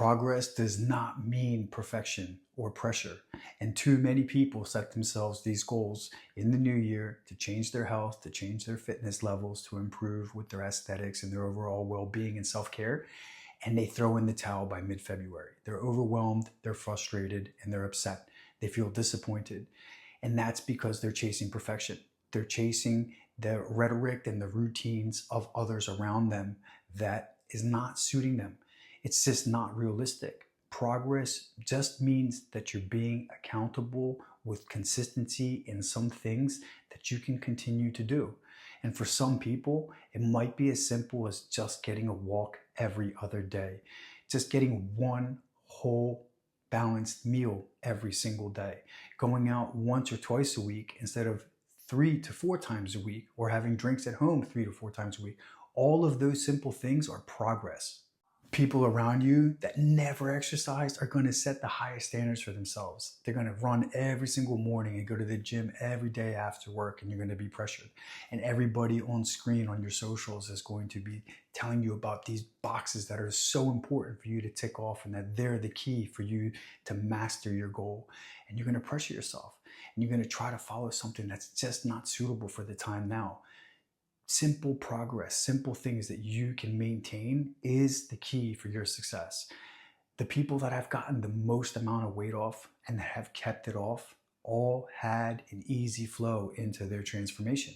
Progress does not mean perfection or pressure. And too many people set themselves these goals in the new year to change their health, to change their fitness levels, to improve with their aesthetics and their overall well-being and self-care. And they throw in the towel by mid-February. They're overwhelmed, they're frustrated, and they're upset. They feel disappointed. And that's because they're chasing perfection. They're chasing the rhetoric and the routines of others around them that is not suiting them. It's just not realistic. Progress just means that you're being accountable with consistency in some things that you can continue to do. And for some people, it might be as simple as just getting a walk every other day, just getting one whole balanced meal every single day, going out once or twice a week instead of 3 to 4 times a week, or having drinks at home 3 to 4 times a week. All of those simple things are progress. People around you that never exercised are going to set the highest standards for themselves. They're going to run every single morning and go to the gym every day after work, and you're going to be pressured. And everybody on screen on your socials is going to be telling you about these boxes that are so important for you to tick off, and that they're the key for you to master your goal. And you're going to pressure yourself, and you're going to try to follow something that's just not suitable for the time now. Simple progress, simple things that you can maintain is the key for your success. The people that have gotten the most amount of weight off and that have kept it off all had an easy flow into their transformation.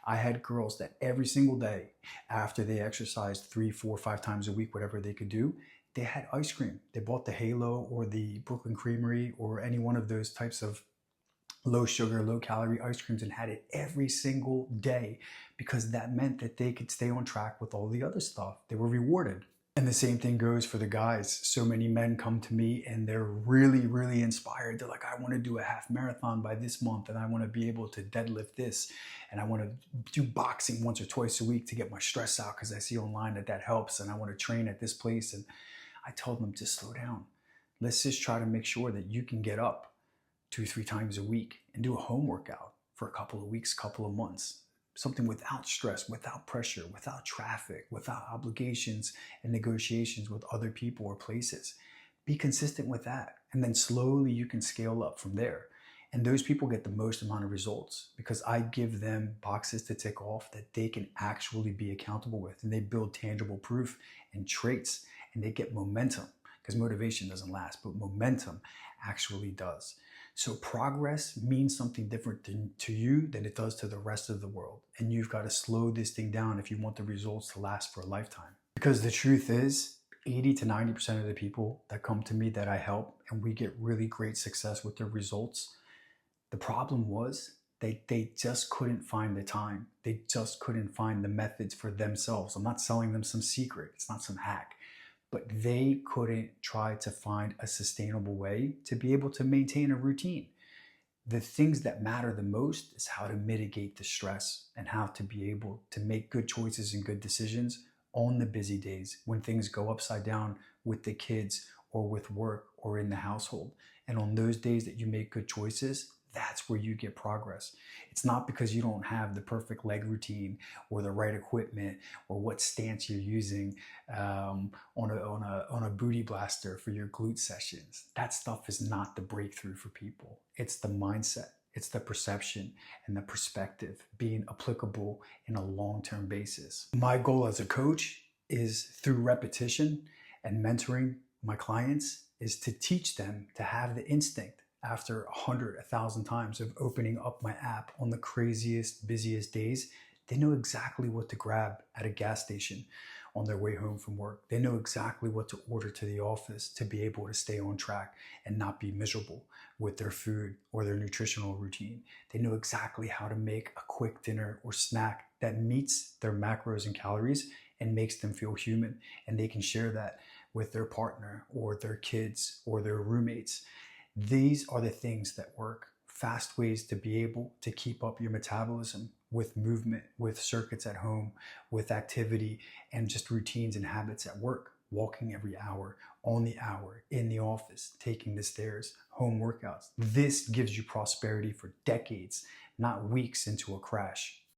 I had girls that every single day after they exercised 3, 4, 5 times a week, whatever they could do, they had ice cream. They bought the Halo or the Brooklyn Creamery or any one of those types of low sugar, low calorie ice creams, and had it every single day, because that meant that they could stay on track with all the other stuff. They were rewarded. And the same thing goes for the guys. So many men come to me and they're really, really inspired. They're like, I want to do a half marathon by this month, and I want to be able to deadlift this, and I want to do boxing once or twice a week to get my stress out because I see online that that helps, and I want to train at this place. And I told them, just slow down. Let's just try to make sure that you can get up 2, 3 times a week and do a home workout for a couple of weeks, couple of months. Something without stress, without pressure, without traffic, without obligations and negotiations with other people or places. Be consistent with that. And then slowly you can scale up from there. And those people get the most amount of results because I give them boxes to tick off that they can actually be accountable with. And they build tangible proof and traits, and they get momentum, because motivation doesn't last, but momentum actually does. So progress means something different to you than it does to the rest of the world. And you've got to slow this thing down if you want the results to last for a lifetime. Because the truth is, 80 to 90% of the people that come to me that I help and we get really great success with their results, the problem was they just couldn't find the time. They just couldn't find the methods for themselves. I'm not selling them some secret. It's not some hack. But they couldn't try to find a sustainable way to be able to maintain a routine. The things that matter the most is how to mitigate the stress and how to be able to make good choices and good decisions on the busy days when things go upside down with the kids or with work or in the household. And on those days that you make good choices, that's where you get progress. It's not because you don't have the perfect leg routine or the right equipment or what stance you're using on a booty blaster for your glute sessions. That stuff is not the breakthrough for people. It's the mindset. It's the perception and the perspective being applicable in a long-term basis. My goal as a coach is, through repetition and mentoring my clients, is to teach them to have the instinct after 100, 1,000 times of opening up my app on the craziest, busiest days. They know exactly what to grab at a gas station on their way home from work. They know exactly what to order to the office to be able to stay on track and not be miserable with their food or their nutritional routine. They know exactly how to make a quick dinner or snack that meets their macros and calories and makes them feel human, and they can share that with their partner or their kids or their roommates. These are the things that work. Fast ways to be able to keep up your metabolism with movement, with circuits at home, with activity, and just routines and habits at work. Walking every hour, on the hour, in the office, taking the stairs, home workouts. This gives you prosperity for decades, not weeks into a crash.